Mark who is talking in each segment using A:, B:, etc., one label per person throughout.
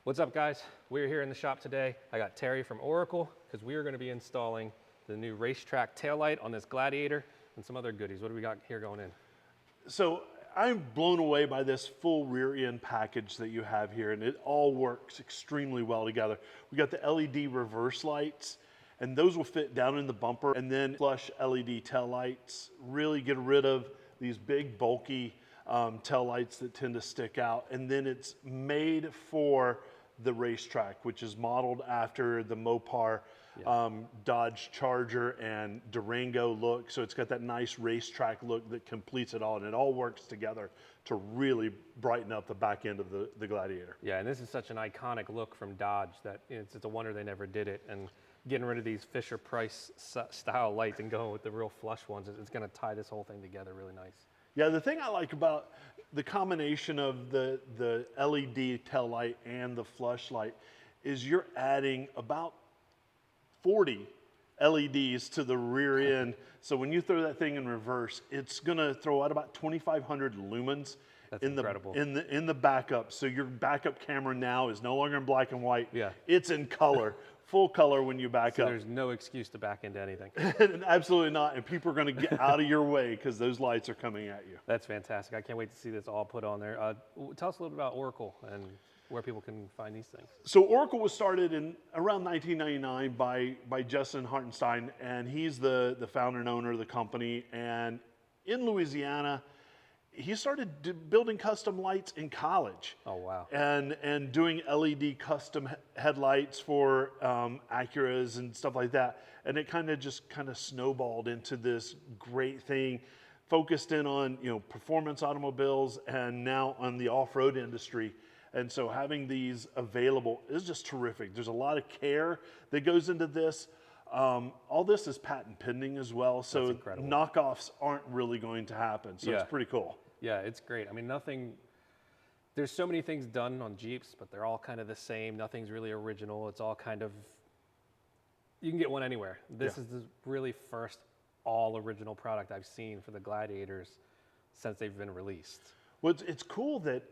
A: What's up, guys? We're here in the shop today. I got Terry from Oracle because we are going to be installing the new Racetrack taillight on this Gladiator and some other goodies. What do we got here going in?
B: So I'm blown away by this full rear end package that you have here, and it all works extremely well together. We got the LED reverse lights, and those will fit down in the bumper, and then flush LED tail lights. Really get rid of these big bulky tail lights that tend to stick out. And then it's made for the Racetrack, which is modeled after the Mopar Dodge Charger and Durango look. So it's got that nice Racetrack look that completes it all, and it all works together to really brighten up the back end of the Gladiator.
A: Yeah, and this is such an iconic look from Dodge that it's a wonder they never did it. And getting rid of these Fisher-Price style lights and going with the real flush ones, it's going to tie this whole thing together really nice.
B: Yeah, the thing I like about the combination of the LED tail light and the flush light is you're adding about 40 LEDs to the rear end. So when you throw that thing in reverse, it's gonna throw out about 2,500 lumens.
A: That's incredible.
B: In the backup. So your backup camera now is no longer in black and white.
A: Yeah.
B: It's in color. Full color when you back
A: so
B: up.
A: There's no excuse to back into anything.
B: Absolutely not. And people are going to get out of your way because those lights are coming at you.
A: That's fantastic. I can't wait to see this all put on there. Tell us a little bit about Oracle and where people can find these things.
B: So Oracle was started in around 1999 by Justin Hartenstein, and he's the founder and owner of the company. And in Louisiana, he started building custom lights in college.
A: Oh, wow.
B: And doing LED custom headlights for Acuras and stuff like that. And it kind of snowballed into this great thing, focused in on performance automobiles and now on the off-road industry. And so having these available is just terrific. There's a lot of care that goes into this. All this is patent pending as well, so knockoffs aren't really going to happen. So it's pretty cool.
A: Yeah, it's great. I mean, there's so many things done on Jeeps, but they're all kind of the same. Nothing's really original. It's all kind of, you can get one anywhere. This is the really first all original product I've seen for the Gladiators since they've been released.
B: Well, it's cool that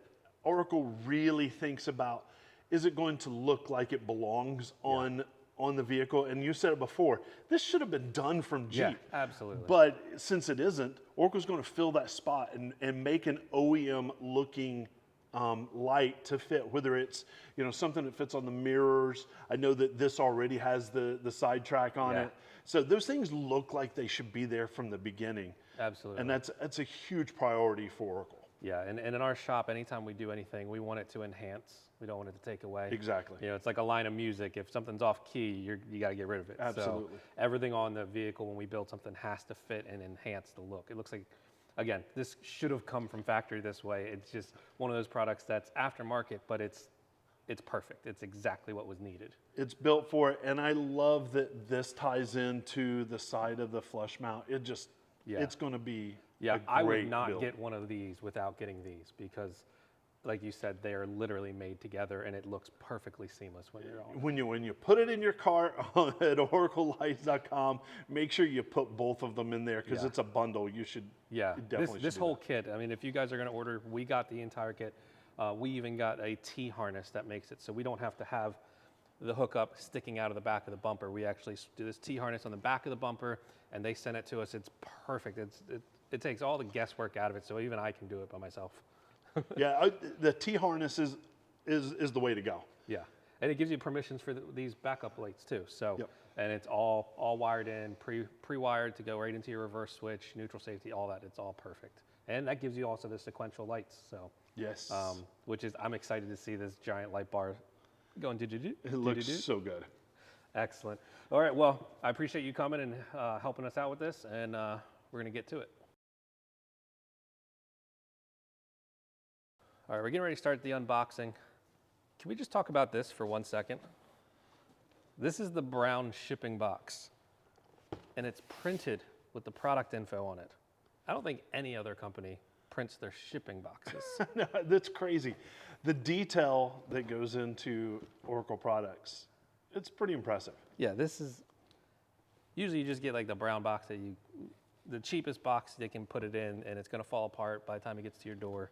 B: Oracle really thinks about, is it going to look like it belongs on the vehicle? And you said it before, this should have been done from Jeep.
A: Yeah, absolutely.
B: But since it isn't, Oracle's going to fill that spot and make an OEM looking light to fit, whether it's something that fits on the mirrors. I know that this already has the side track on it. So those things look like they should be there from the beginning.
A: Absolutely.
B: And that's a huge priority for Oracle.
A: Yeah, and in our shop, anytime we do anything, we want it to enhance. We don't want it to take away.
B: Exactly.
A: It's like a line of music. If something's off key, you got to get rid of it.
B: Absolutely.
A: So everything on the vehicle when we build something has to fit and enhance the look. It looks like, again, this should have come from factory this way. It's just one of those products that's aftermarket, but it's perfect. It's exactly what was needed.
B: It's built for it, and I love that this ties into the side of the flush mount. It's going to be a great
A: I would not
B: build.
A: get one of these without getting these because, like you said, they are literally made together and it looks perfectly seamless when you're on.
B: When you put it in your car at oraclelights.com, make sure you put both of them in there because it's a bundle. You should definitely
A: this whole kit. I mean, if you guys are going to order, we got the entire kit. We even got a T-harness that makes it so we don't have to have the hookup sticking out of the back of the bumper. We actually do this T-harness on the back of the bumper, and they send it to us. It's perfect. It takes all the guesswork out of it, so even I can do it by myself.
B: The T-harness is the way to go.
A: Yeah, and it gives you permissions for these backup lights too. So, and it's all wired in, pre-wired to go right into your reverse switch, neutral safety, all that. It's all perfect, and that gives you also the sequential lights. So
B: yes,
A: which is I'm excited to see this giant light bar going do-do-do.
B: It looks so good. Excellent.
A: All right, well, I appreciate you coming and helping us out with this, and we're gonna get to it. All right, we're getting ready to start the unboxing. Can we just talk about this for 1 second? This is the brown shipping box, and it's printed with the product info on it. I don't think any other company prints their shipping boxes.
B: No, that's crazy. The detail that goes into Oracle products, it's pretty impressive.
A: Yeah, this is, usually you just get like the brown box the cheapest box they can put it in, and it's gonna fall apart by the time it gets to your door.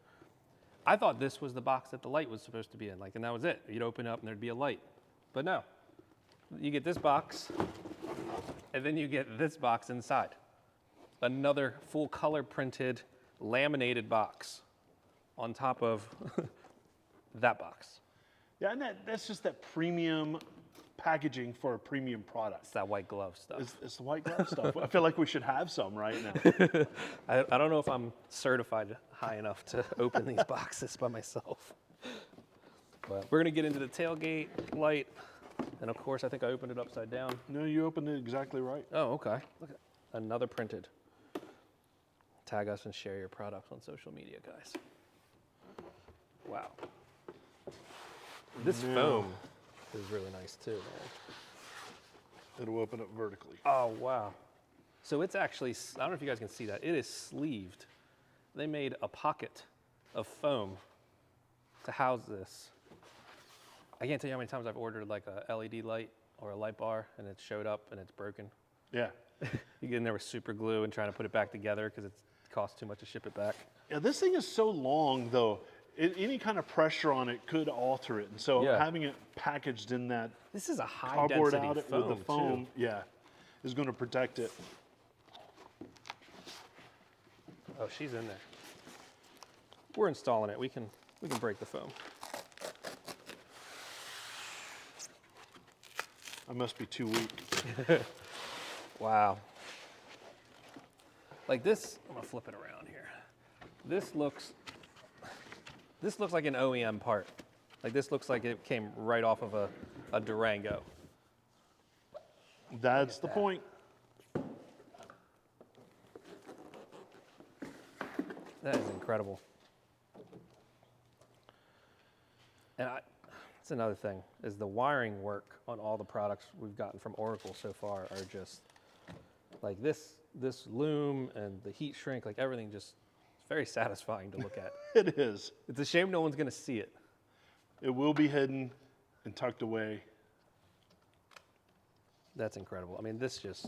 A: I thought this was the box that the light was supposed to be in, like, and that was it. You'd open up and there'd be a light. But no, you get this box, and then you get this box inside. Another full color printed, laminated box on top of that box.
B: Yeah, and that's just that premium packaging for a premium product.
A: It's that white glove stuff.
B: It's the white glove stuff. I feel like we should have some right now.
A: I don't know if I'm certified high enough to open these boxes by myself. But we're gonna get into the tailgate light. And of course, I think I opened it upside down.
B: No, you opened it exactly right.
A: Oh, okay. Look at another printed. Tag us and share your products on social media, guys. Wow. This foam is really nice too, man.
B: It'll open up vertically.
A: Oh, wow. So it's actually, I don't know if you guys can see that. It is sleeved. They made a pocket of foam to house this. I can't tell you how many times I've ordered like a LED light or a light bar and it showed up and it's broken.
B: Yeah.
A: You get in there with super glue and trying to put it back together because it costs too much to ship it back.
B: Yeah, this thing is so long though. Any kind of pressure on it could alter it. And so
A: Yeah.
B: having it packaged in that
A: This is a high
B: cardboard
A: density
B: out
A: foam,
B: with the foam,
A: too.
B: yeah, is going to protect it.
A: Oh, she's in there. We're installing it. We can break the foam.
B: I must be too weak.
A: Wow. Like this, I'm gonna flip it around here. This looks like an OEM part. Like this looks like it came right off of a Durango.
B: That's the
A: that.
B: point.
A: That is incredible. And that's another thing, is the wiring work on all the products we've gotten from Oracle so far are just, like this loom and the heat shrink, like everything just, it's very satisfying to look at.
B: It is.
A: It's a shame no one's gonna see it.
B: It will be hidden and tucked away.
A: That's incredible. I mean, this just,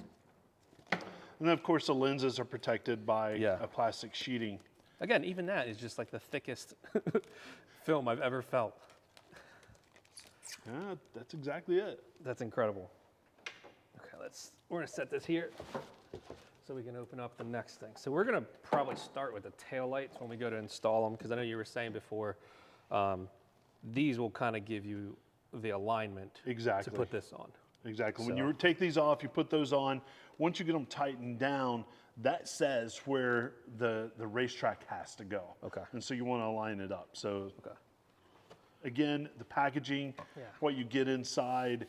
B: And then of course the lenses are protected by
A: Yeah.
B: a plastic sheeting.
A: again, even that is just like the thickest film I've ever felt.
B: Yeah, that's exactly it.
A: That's incredible. Okay, we're gonna set this here so we can open up the next thing. So we're gonna probably start with the tail lights when we go to install them, because I know you were saying before, these will kind of give you the alignment
B: Exactly.
A: to put this on.
B: Exactly. When
A: So-
B: you take these off, you put those on. Once you get them tightened down, that says where the racetrack has to go.
A: Okay.
B: And so you want to align it up. So
A: Okay.
B: again, the packaging,
A: Yeah.
B: what you get inside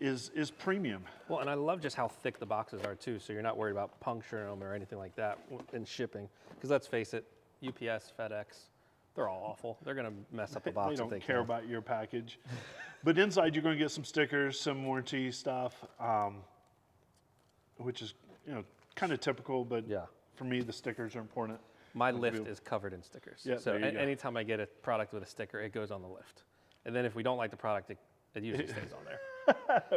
B: is premium.
A: Well, and I love just how thick the boxes are too, so you're not worried about puncturing them or anything like that in shipping. Because let's face it, UPS, FedEx, they're all awful. They're gonna mess up the box
B: They
A: if
B: don't
A: they
B: care
A: can.
B: about your package. But inside, you're going to get some stickers, some warranty stuff, which is kind of typical. But
A: Yeah.
B: for me, the stickers are important.
A: My
B: Like
A: lift
B: we-
A: is covered in stickers.
B: Yeah,
A: so
B: there you go.
A: anytime I get a product with a sticker, it goes on the lift. And then if we don't like the product, it usually stays on there.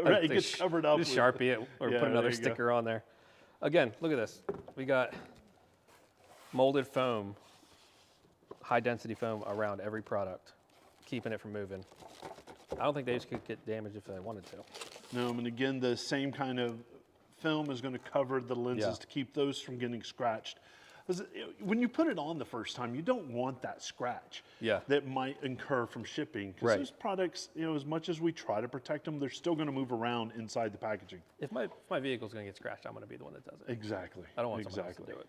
B: Right, it
A: They
B: gets covered up.
A: Just
B: with-
A: Sharpie it or
B: Yeah,
A: put another
B: there you go.
A: sticker on there. Again, look at this. We got molded foam, high density foam around every product, keeping it from moving. I don't think these could get damaged if they wanted to.
B: No, and again, the same kind of film is going to cover the lenses
A: Yeah.
B: to keep those from getting scratched. 'Cause when you put it on the first time, you don't want that scratch
A: Yeah.
B: that might incur from shipping. Because
A: Right.
B: those products, as much as we try to protect them, they're still going to move around inside the packaging.
A: If my vehicle's gonna get scratched, I'm gonna be the one that does it.
B: Exactly.
A: I don't want someone else to do it.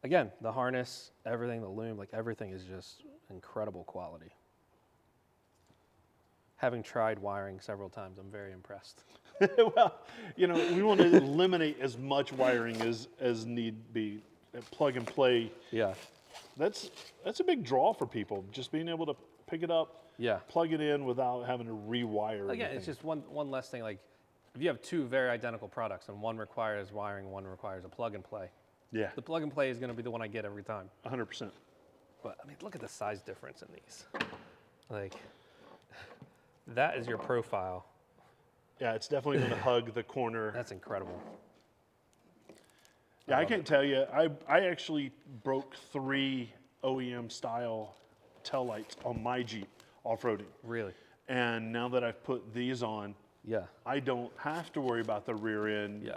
A: Again, the harness, everything, the loom, like everything is just incredible quality. Having tried wiring several times, I'm very impressed.
B: Well, we want to eliminate as much wiring as need be. Plug and play.
A: Yeah.
B: That's a big draw for people. Just being able to pick it up,
A: Yeah.
B: plug it in without having to rewire.
A: Again,
B: anything.
A: it's just one less thing. Like, if you have two very identical products and one requires wiring, one requires a plug and play,
B: Yeah,
A: the plug and play is going to be the one I get every time.
B: 100%.
A: But I mean, look at the size difference in these. Like, that is your profile.
B: Yeah, it's definitely going to hug the corner.
A: That's incredible.
B: Yeah, I can't tell you. I actually broke 3 OEM style taillights on my Jeep off-roading.
A: Really?
B: And now that I've put these on,
A: Yeah.
B: I don't have to worry about the rear end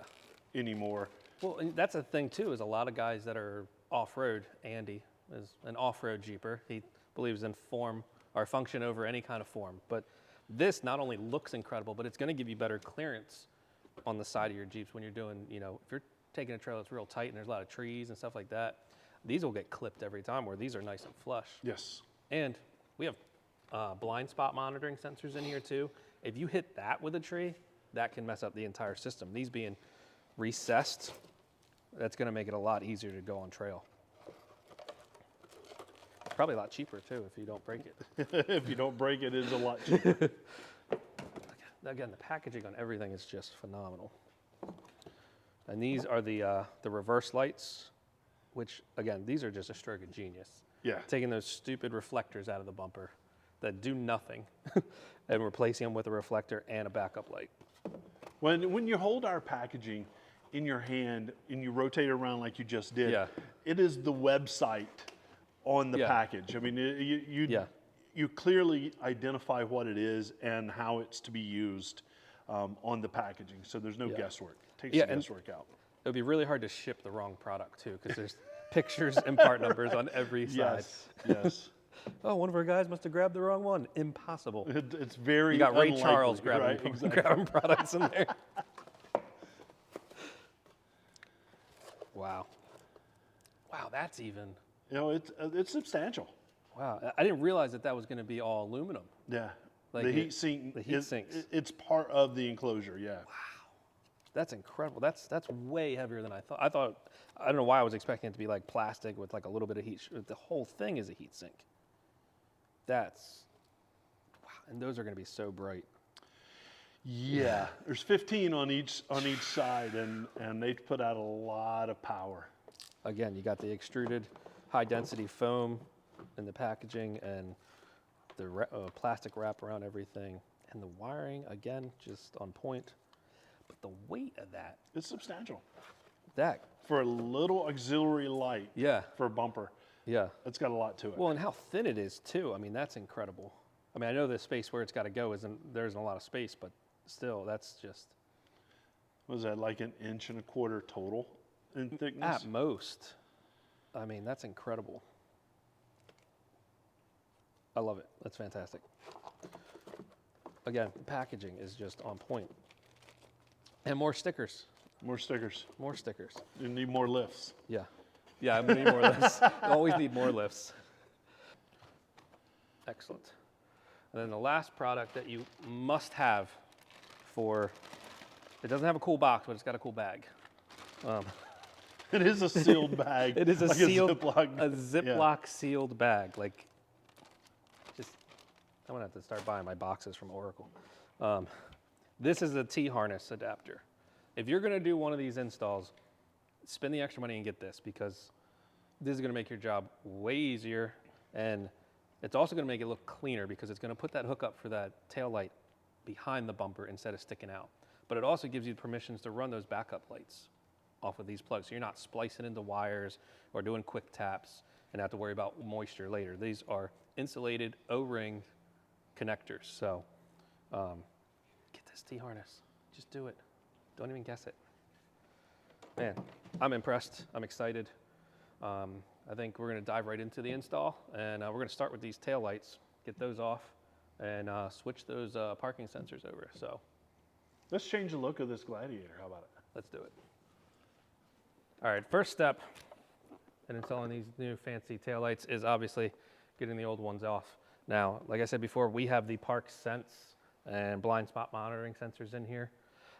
B: anymore.
A: Well, and that's the thing too, is a lot of guys that are off-road, Andy is an off-road Jeeper. He believes in form or function over any kind of form. But this not only looks incredible, but it's gonna give you better clearance on the side of your Jeeps when you're doing, you know, if you're taking a trail that's real tight and there's a lot of trees and stuff like that, these will get clipped every time, where these are nice and flush.
B: Yes.
A: And we have blind spot monitoring sensors in here too. If you hit that with a tree, that can mess up the entire system. These being recessed, that's gonna make it a lot easier to go on trail. Probably a lot cheaper too if you don't break it.
B: If you don't break it, it's a lot cheaper.
A: Again, the packaging on everything is just phenomenal. And these are the reverse lights, which again, these are just a stroke of genius.
B: Yeah.
A: Taking those stupid reflectors out of the bumper that do nothing and replacing them with a reflector and a backup light.
B: When you hold our packaging in your hand and you rotate it around like you just did, it is the website on the package. I mean, you clearly identify what it is and how it's to be used on the packaging. So there's no guesswork. Takes the guesswork out.
A: It would be really hard to ship the wrong product too, because there's pictures and part numbers on every side.
B: Yes.
A: Oh, one of our guys must have grabbed the wrong one. Impossible.
B: It's very
A: You got Ray
B: unlikely,
A: Charles grabbing,
B: right? Exactly.
A: grabbing products in there. Wow. Wow, that's even.
B: You know, it's substantial.
A: Wow, I didn't realize that was going to be all aluminum.
B: Yeah.
A: Like
B: the heat sink.
A: The heat sinks.
B: It's part of the enclosure. Yeah.
A: Wow, that's incredible. That's way heavier than I thought. I don't know why I was expecting it to be like plastic with like a little bit of heat. The whole thing is a heat sink. That's wow, and those are going to be so bright.
B: Yeah, there's 15 on each side, and they put out a lot of power.
A: Again, you got the extruded high density foam in the packaging and the plastic wrap around everything, and the wiring again just on point. But the weight of that,
B: it's substantial.
A: That
B: for a little auxiliary light.
A: Yeah.
B: For a bumper.
A: Yeah.
B: It's got a lot to it.
A: Well, and how thin it is too. I mean, that's incredible. I mean, I know the space where it's got to go there isn't a lot of space, but still, that's just.
B: What is that, like 1.25 inches total in thickness?
A: At most. I mean, that's incredible. I love it. That's fantastic. Again, the packaging is just on point. And more stickers.
B: More stickers.
A: More stickers.
B: You need more lifts.
A: Yeah. Yeah, I need more lifts. I always need more lifts. Excellent. And then the last product that you must have it doesn't have a cool box, but it's got a cool bag.
B: It is a sealed bag.
A: It is a
B: like
A: sealed,
B: a
A: Ziploc sealed bag. Like, just, I'm gonna have to start buying my boxes from Oracle. This is a T-harness adapter. If you're gonna do one of these installs, spend the extra money and get this, because this is gonna make your job way easier, and it's also gonna make it look cleaner, because it's gonna put that hook up for that tail light behind the bumper instead of sticking out. But it also gives you permissions to run those backup lights off of these plugs. So you're not splicing into wires or doing quick taps and have to worry about moisture later. These are insulated O-ring connectors. So get this T-harness. Just do it. Don't even guess it. Man, I'm impressed. I'm excited. I think we're gonna dive right into the install, and we're gonna start with these tail lights, get those off, and switch those parking sensors over. So
B: let's change the look of this Gladiator. How about it?
A: let's do it. All right, first step in installing these new fancy taillights is obviously getting the old ones off. Now, like I said before, we have the Park Sense and blind spot monitoring sensors in here.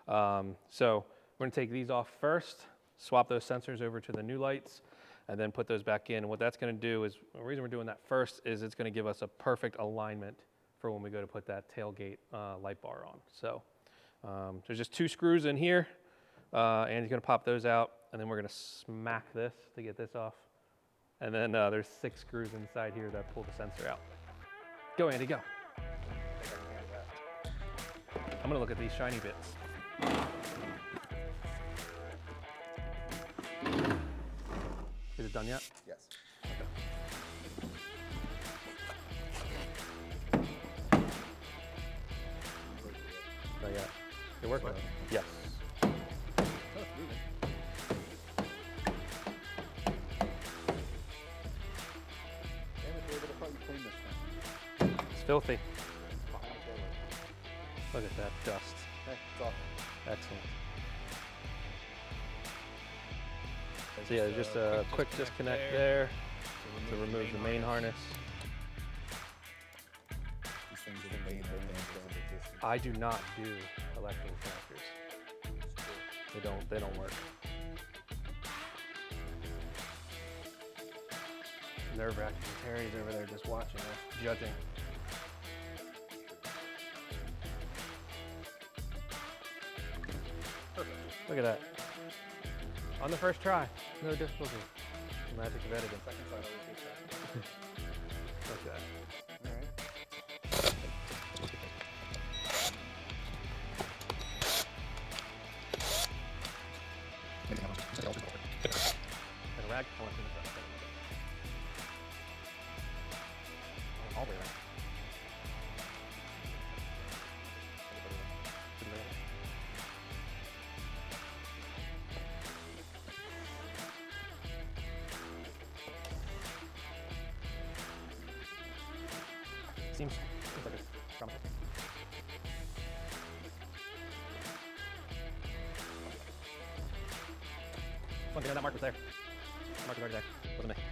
A: So we're gonna take these off first, swap those sensors over to the new lights, and then put those back in. And what that's gonna do is, the reason we're doing that first is it's gonna give us a perfect alignment for when we go to put that tailgate light bar on. So there's just 2 screws in here, and you're gonna pop those out, and then we're gonna smack this to get this off. And then there's 6 screws inside here that pull the sensor out. Go, Andy, go. I'm gonna look at these shiny bits. Is it done yet?
C: Yes.
A: Okay. You're working on it. Yes.
C: Oh, it's moving. Damn it, David, I thought you cleaned this thing.
A: It's filthy.
C: Behind the taillight.
A: Look at that dust.
C: Hey, it's off.
A: Excellent. So yeah, just a quick disconnect there to remove the main harness.
C: These things are the main harness.
A: I do not do electrical connectors. They don't work. Nerve-wracking. Terry's over there just watching us, judging.
C: Perfect.
A: Look at that. On the first try, no difficulty. The magic of editing.
C: Second side always gets that.
A: Look at that.
C: All right.
A: And a rag pulling through the front. All the way around. Seems like it's promising. One thing, that mark was there. The mark was already there. Wasn't me.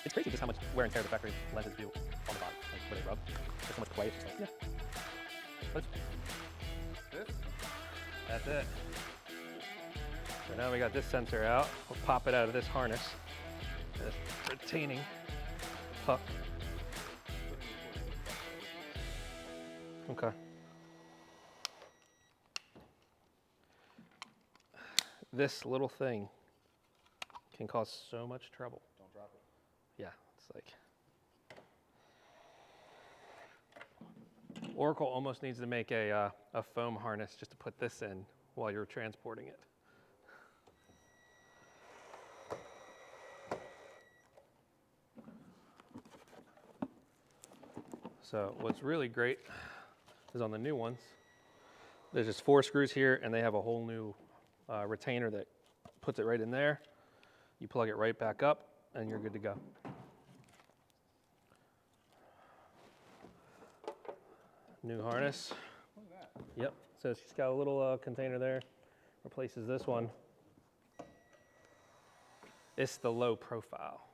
A: It's crazy just how much wear and tear the factory lenses do on the bottom, like where they rub. There's so much play. It's just like, yeah. But
C: This?
A: that's it. So now we got this sensor out. We'll pop it out of this harness. This retaining puck. Okay. This little thing can cause so much trouble.
C: Don't drop it.
A: Yeah, it's like Oracle almost needs to make a foam harness just to put this in while you're transporting it. So what's really great is on the new ones, there's just 4 screws here and they have a whole new retainer that puts it right in there. You plug it right back up and you're good to go. New harness.
C: Look at that.
A: Yep, so she's got a little container there. Replaces this one. It's the low profile.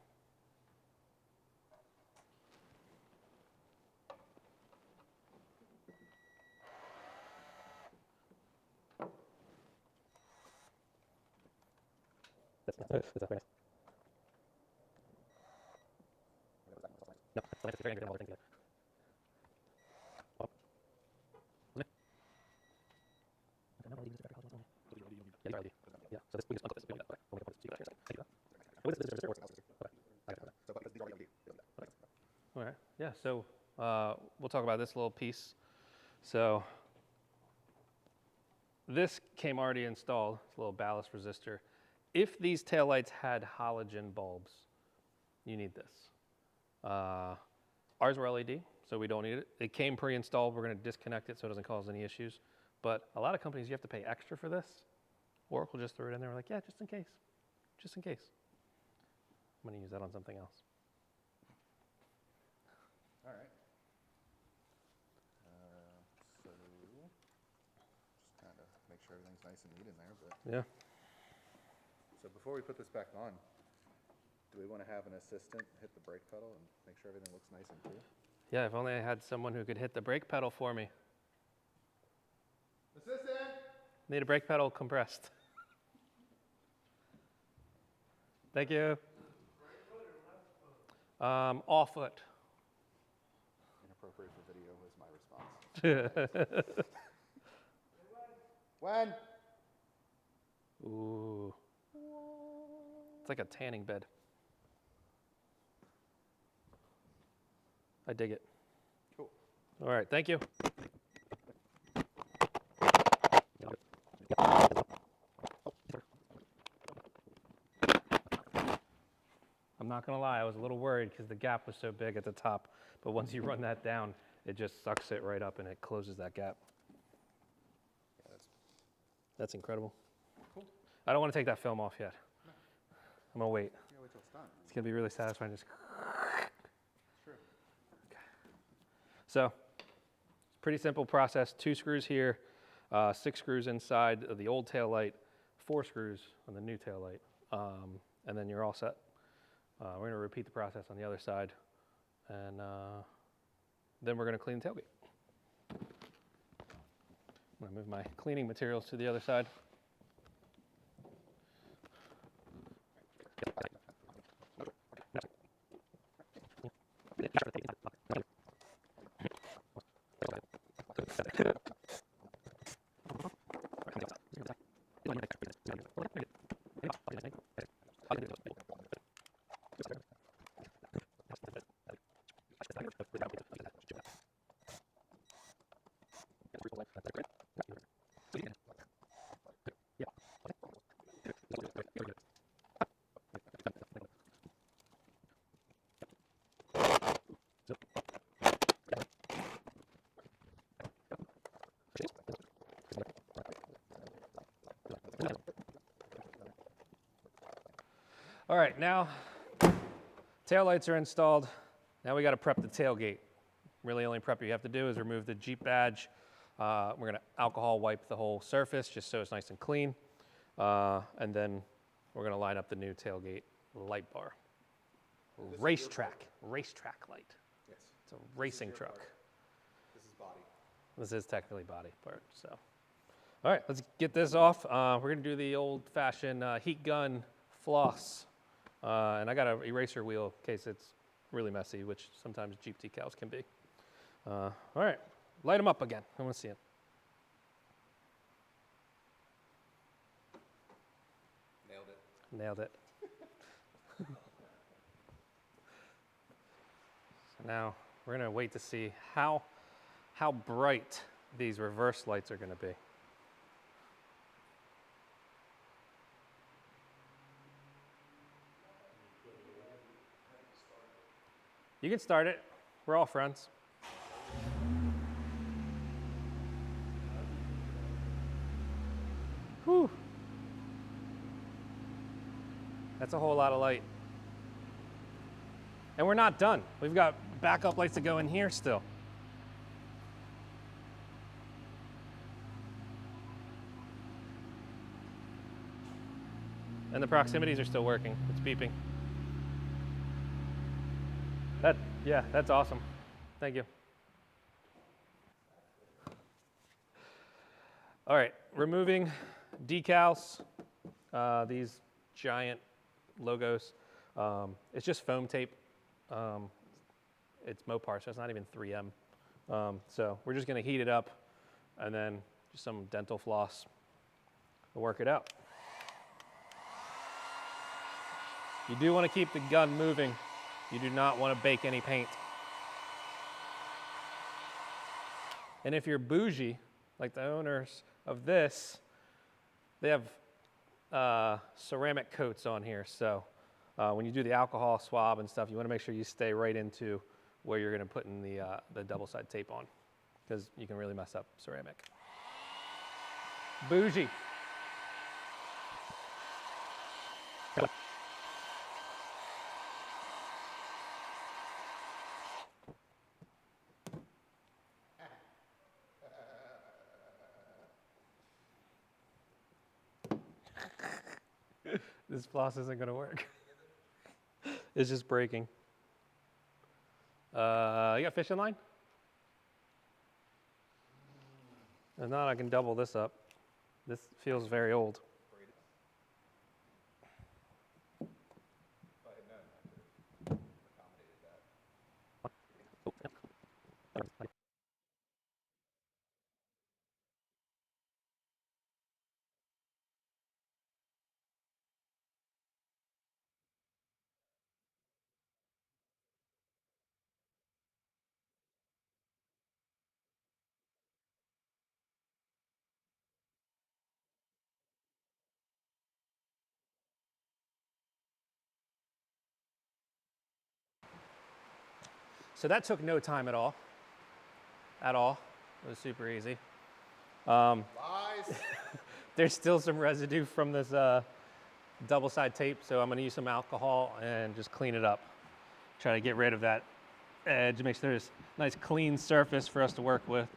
A: That's very nice. No, it's nice. It's very angry and all the things together. Well, wasn't it? Yeah, LED. Yeah, so this, we can just unhook this. We don't need that. Okay, we'll make it so you got it here in a second. Thank you. Oh, this is okay. I got it. All right. Yeah, so we'll talk about this little piece. So this came already installed. It's a little ballast resistor. If these taillights had halogen bulbs, you need this. Ours were LED, so we don't need it. It came pre-installed. We're going to disconnect it so it doesn't cause any issues. But a lot of companies, you have to pay extra for this. Oracle just threw it in there. We're like, yeah, just in case. Just in case. I'm going to use that on something else.
C: All right. So just kind of make sure everything's nice and neat in there. But
A: Yeah.
C: so before we put this back on, do we want to have an assistant hit the brake pedal and make sure everything looks nice and cool?
A: Yeah, if only I had someone who could hit the brake pedal for me.
C: Assistant!
A: Need a brake pedal compressed. Thank you. All foot.
C: Inappropriate for video was my response. When?
A: Ooh. It's like a tanning bed. I dig it.
C: Cool.
A: All right, thank you. I'm not gonna lie, I was a little worried because the gap was so big at the top, but once you run that down, it just sucks it right up and it closes that gap.
C: Yeah,
A: That's incredible.
C: cool.
A: I don't want to take that film off yet.
C: No.
A: I'm gonna wait.
C: Yeah, wait till it's done.
A: It's gonna be really satisfying. Just
C: True.
A: so, pretty simple process. 2 screws here, 6 screws inside of the old tail light, 4 screws on the new tail light, and then you're all set. We're gonna repeat the process on the other side, and then we're gonna clean the tailgate. I'm gonna move my cleaning materials to the other side. All right, now tail lights are installed. Now we got to prep the tailgate. Really, only prep you have to do is remove the Jeep badge. We're going to alcohol wipe the whole surface just so it's nice and clean. And then we're going to line up the new tailgate light bar. Racetrack light.
C: Yes.
A: It's a racing truck.
C: This is body.
A: This is technically body part, so. All right, let's get this off. We're gonna do the old-fashioned heat gun floss. And I got an eraser wheel in case it's really messy, which sometimes Jeep decals can be. All right, light them up again. I wanna see it.
C: Nailed it.
A: Nailed it. So now we're gonna wait to see how bright these reverse lights are gonna be. You can start it. We're all friends. Whew. That's a whole lot of light. And we're not done. We've got backup lights to go in here still. And the proximities are still working. It's beeping. Yeah, that's awesome. Thank you. All right, removing decals, these giant logos. It's just foam tape. It's Mopar, so it's not even 3M. So we're just gonna heat it up and then just some dental floss to work it out. You do wanna keep the gun moving. You do not wanna bake any paint. And if you're bougie, like the owners of this, they have ceramic coats on here. So when you do the alcohol swab and stuff, you wanna make sure you stay right into where you're gonna put in the double-side tape on, because you can really mess up ceramic. Bougie. This floss isn't gonna work. It's just breaking. You got fishing line? If not, I can double this up. This feels very old.
C: If I had known, I could have accommodated that.
A: So that took no time at all. at all. It was super easy.
C: Lies.
A: There's still some residue from this double side tape, so I'm gonna use some alcohol and just clean it up. Try to get rid of that edge, make sure there's a nice clean surface for us to work with.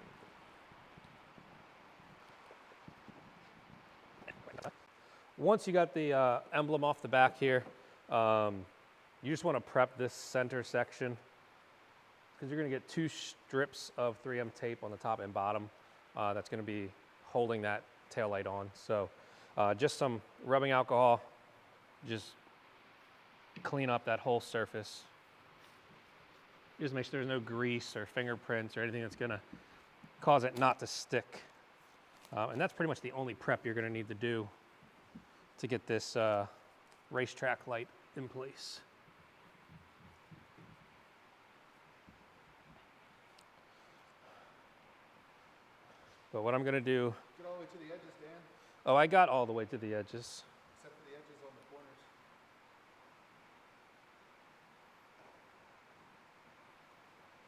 A: Once you got the emblem off the back here, you just want to prep this center section because you're going to get 2 strips of 3M tape on the top and bottom that's going to be holding that tail light on. So just some rubbing alcohol, just clean up that whole surface. Just make sure there's no grease or fingerprints or anything that's going to cause it not to stick. And that's pretty much the only prep you're going to need to do to get this Racetrack light in place. But what I'm going to do...
C: Get all the way to the edges, Dan.
A: Oh, I got all the way to the edges.
C: Except for the edges on the corners.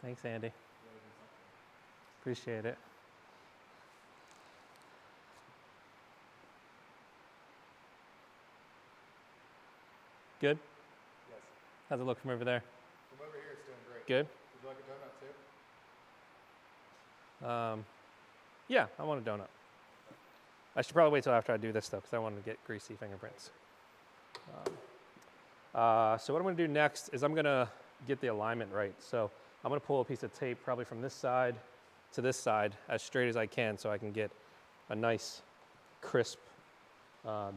A: Thanks, Andy. Appreciate it. Good?
C: Yes.
A: How's it look from over there?
C: From over here, it's doing great.
A: Good?
C: Would you like a donut too?
A: Yeah, I want a donut. I should probably wait till after I do this though, because I want to get greasy fingerprints. So what I'm going to do next is I'm going to get the alignment right. So I'm going to pull a piece of tape probably from this side to this side as straight as I can so I can get a nice crisp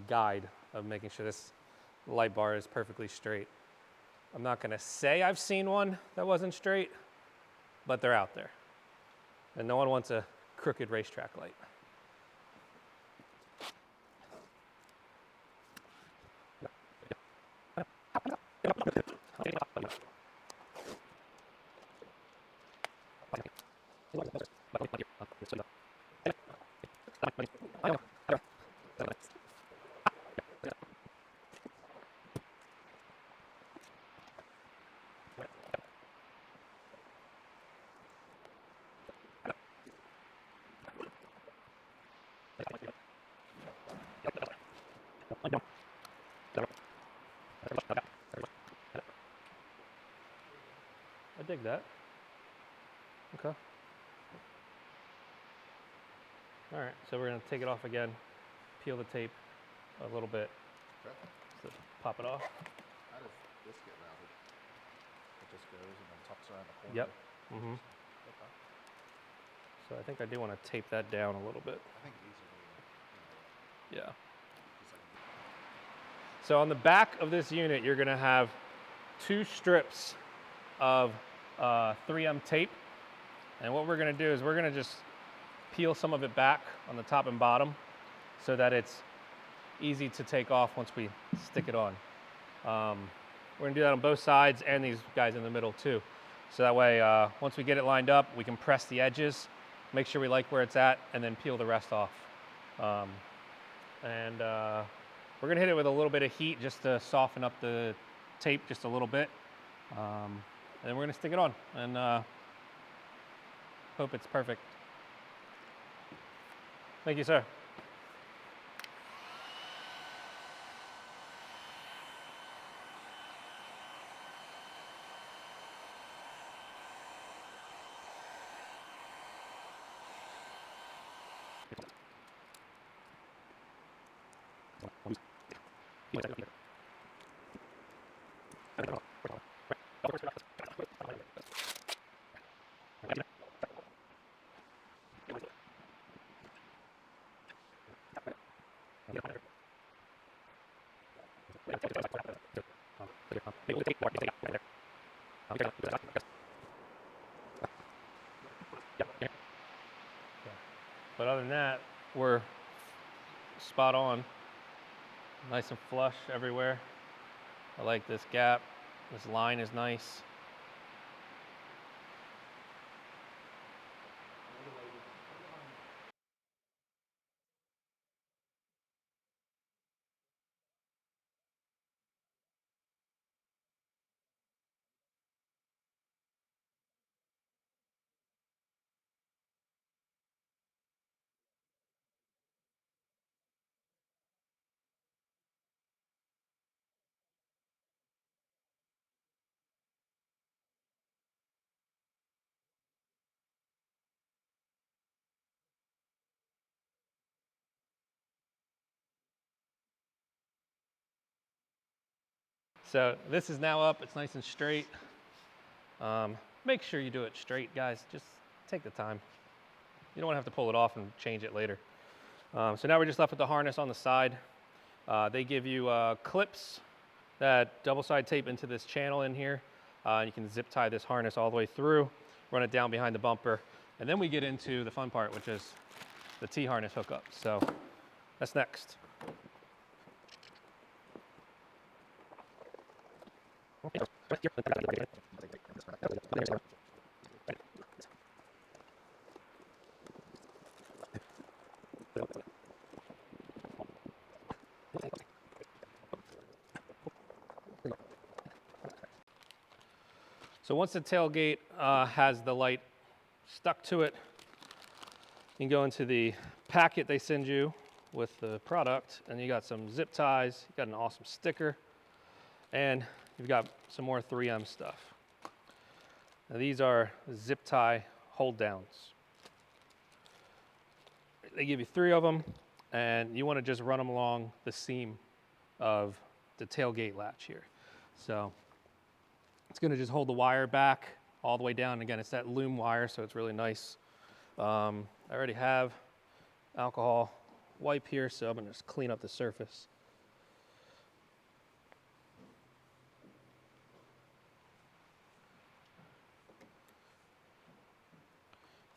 A: guide of making sure this light bar is perfectly straight. I'm not going to say I've seen one that wasn't straight, but they're out there. And no one wants a crooked Racetrack light. I dig that. Okay. All right, so we're gonna take it off again, peel the tape a little bit,
C: Okay.
A: so pop it off.
C: How does this get routed? It just goes and then tucks around the corner?
A: Yep. Mm-hmm.
C: Okay.
A: So I think I do want to tape that down a little bit.
C: I think these are the,
A: Yeah.
C: just like
A: So on the back of this unit, you're gonna have 2 strips of 3M tape. And what we're gonna do is we're gonna just peel some of it back on the top and bottom so that it's easy to take off once we stick it on. We're gonna do that on both sides and these guys in the middle too. So that way, once we get it lined up, we can press the edges, make sure we like where it's at, and then peel the rest off. We're gonna hit it with a little bit of heat just to soften up the tape just a little bit. And then we're gonna stick it on and hope it's perfect. Thank you, sir. But other than that, we're spot on. Nice and flush everywhere. I like this gap. This line is nice. So this is now up, it's nice and straight. Make sure you do it straight, guys. Just take the time. You don't want to have to pull it off and change it later. So now we're just left with the harness on the side. They give you clips that double side tape into this channel in here. You can zip tie this harness all the way through, run it down behind the bumper, and then we get into the fun part, which is the T-harness hookup. So that's next. So once the tailgate has the light stuck to it, you can go into the packet they send you with the product, and you got some zip ties, you got an awesome sticker, and you've got some more 3M stuff. Now these are zip tie hold downs. They give you 3 of them, and you want to just run them along the seam of the tailgate latch here. So it's going to just hold the wire back all the way down. Again, it's that loom wire, so it's really nice. I already have alcohol wipe here, so I'm going to just clean up the surface.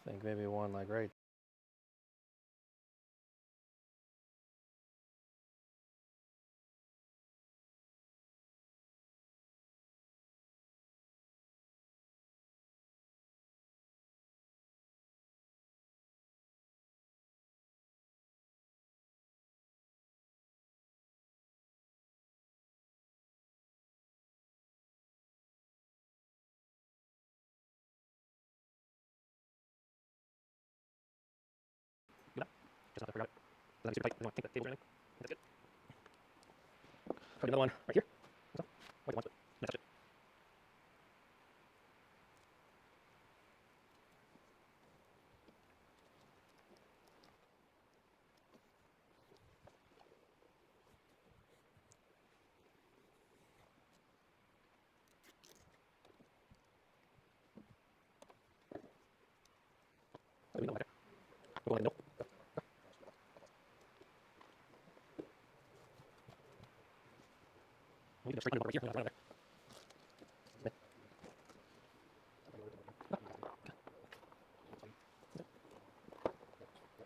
A: I think maybe one like right. Just not to forget it. Doesn't have to be super tight. You don't want to think that table's or anything. That's good. Put another one right here. That's all. Like one, but that's it. Let me know right there. We'll let me know. We can just straighten it over here. Right there.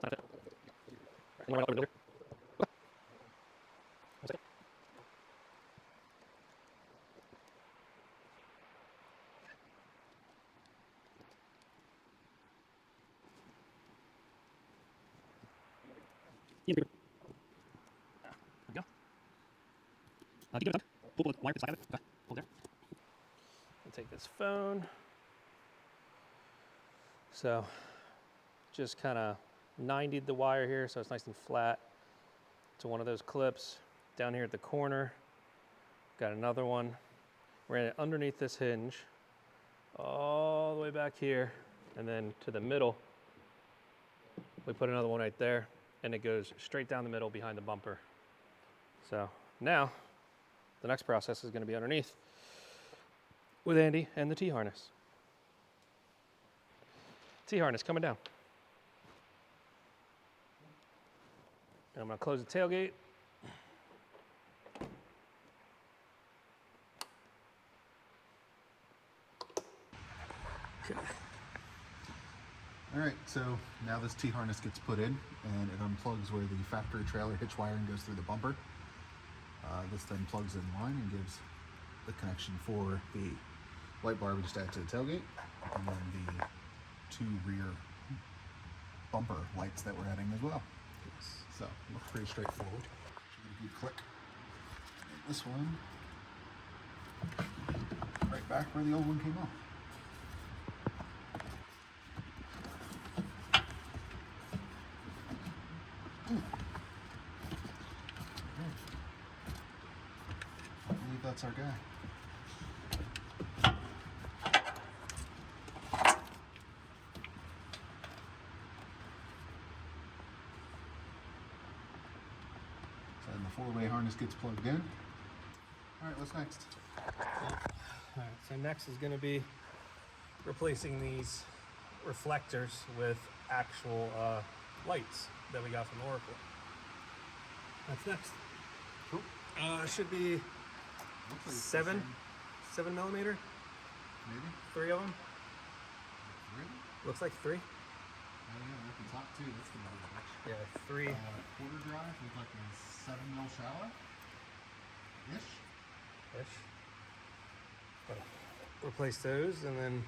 A: That's it. You want to run over there? One second. There we go. Do you give it a tug? Pull the wire to the side of it. Okay. Hold there. I'll take this phone. So just kind of 90'd the wire here so it's nice and flat to one of those clips. Down here at the corner, got another one. Ran it underneath this hinge, all the way back here, and then to the middle. We put another one right there, and it goes straight down the middle behind the bumper. So now, the next process is going to be underneath with Andy and the T-harness. T-harness coming down. And I'm going to close the tailgate. Okay.
C: All right, so now this T-harness gets put in and it unplugs where the factory trailer hitch wiring goes through the bumper. This then plugs in line and gives the connection for the light bar we just added to the tailgate, and then the 2 rear bumper lights that we're adding as well. So, looks pretty straightforward. Should get a good click. And this one, right back where the old one came off. I believe that's our guy. So then the 4-way harness gets plugged in. All right, what's next?
A: All right, so next is going to be replacing these reflectors with actual lights that we got from Oracle. That's next.
C: Cool.
A: Should be
C: Looks like it's the
A: 7
C: same.
A: millimeter,
C: Maybe?
A: 3 of them.
C: 3?
A: Looks like 3.
C: Oh yeah, at the top too. That's gonna be a bitch.
A: Yeah, 3.
C: Quarter drive with like a 7 mil shallow. Ish.
A: Ish. Replace those and then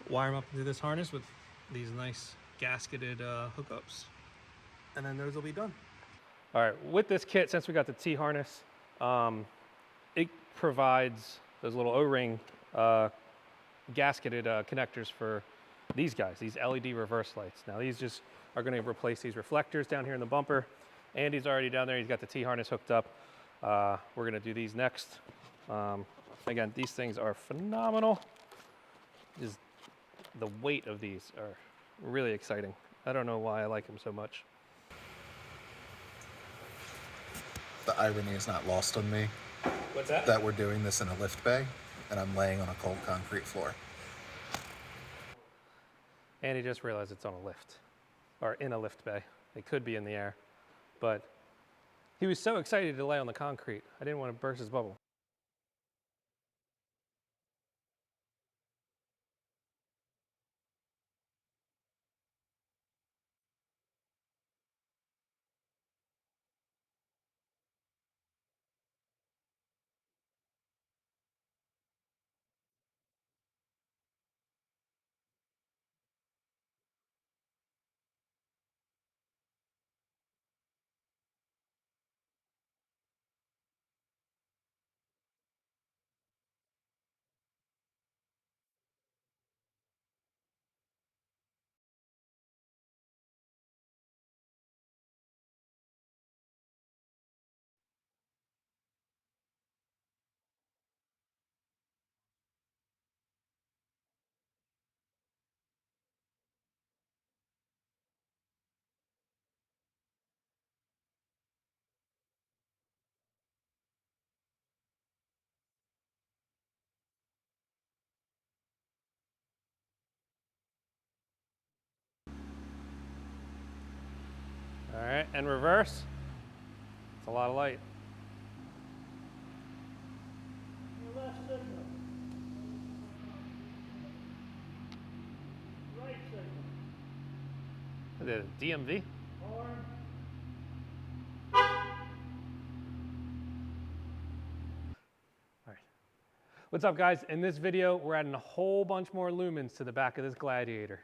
A: wire them up into this harness with these nice gasketed hookups, and then those will be done. All right, with this kit, since we got the T-harness, it provides those little O-ring gasketed connectors for these guys, these LED reverse lights. Now these just are going to replace these reflectors down here in the bumper. Andy's already down there, he's got the T-harness hooked up. We're going to do these next. Again, these things are phenomenal. Just the weight of these are really exciting. I don't know why I like them so much.
C: The irony is not lost on me
A: What's that?
C: that we're doing this in a lift bay and I'm laying on a cold concrete floor.
A: And he just realized it's on a lift, or in a lift bay. It could be in the air, but he was so excited to lay on the concrete. I didn't want to burst his bubble. All right, and reverse. It's a lot of light. The DMV? All right. What's up, guys? In this video, we're adding a whole bunch more lumens to the back of this Gladiator.